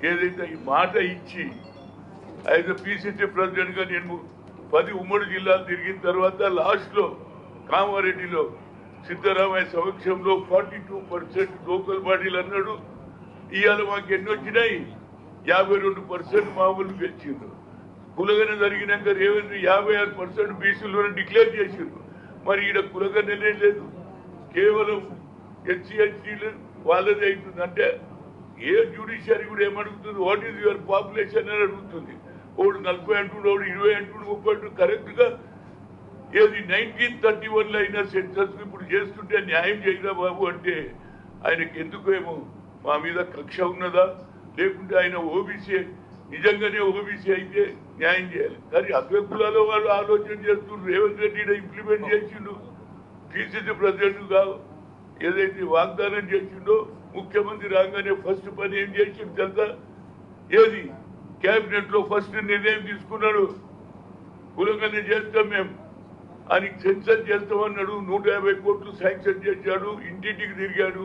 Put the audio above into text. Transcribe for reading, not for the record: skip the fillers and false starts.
ఏదైతే ఈ మాట ఇచ్చి యాజ్ పిసిసి ప్రెసిడెంట్ గా నేను 10 ఉమ్మడి జిల్లాలు తిరిగిన తర్వాత లాస్ట్ లో కామారెడ్డిలో సిద్ధరామయ్య సమక్షంలో 42% లోకల్ బాడీలు అన్నాడు. ఇవాళ మాకు ఎన్ని వచ్చినాయి? 52% మామూలు గెలిచిండ్రు. కులగన జరిగినాక రేవంత్ 56% బీసీలోనే డిక్లేర్ చేసిండ్రు. మరి ఈడ కులగననే లేదు, కేవలం ఎస్సీ వాళ్ళదే అవుతుంది. అంటే ఏ జ్యుడిషియరీ కూడా ఏమడుగుతుంది? వాట్ ఈజ్ యువర్ పాపులేషన్ అని అడుగుతుంది. ఒకడు 40 అంటుడు, ఒకడు 20 అంటుడు, 30 అంటుడు. కరెక్ట్ గా ఏది 1931లో అయినా సెన్సస్ ఇప్పుడు చేస్తుంటే న్యాయం చేయదా బాబు అంటే ఆయనకి ఎందుకేమో మా మీద కక్ష ఉన్నదా, లేకుంటే ఆయన ఓబీసీ నిజంగానే ఓబీసీ అయితే న్యాయం చేయాలి. కానీ అగ్ర కులాల వాళ్ళు ఆలోచన చేస్తున్నారు. రేవంత్ రెడ్డి ఇంప్లిమెంట్ చేసిండు. పిసిసి ప్రెసిడెంట్ గా ఏదైతే వాగ్దానం చేసిండో ముఖ్యమంత్రి రాగానే ఫస్ట్ పని ఏం చేసిండు తెలుసా? ఏది కేబినెట్ లో ఫస్ట్ నిర్ణయం తీసుకున్నాడు, కులంగానే చేస్తాం మేము అని సెన్సస్ చేస్తామన్నాడు. 150 కోట్లు శాంక్షన్ చేశాడు, ఇంటింటికి తిరిగాడు.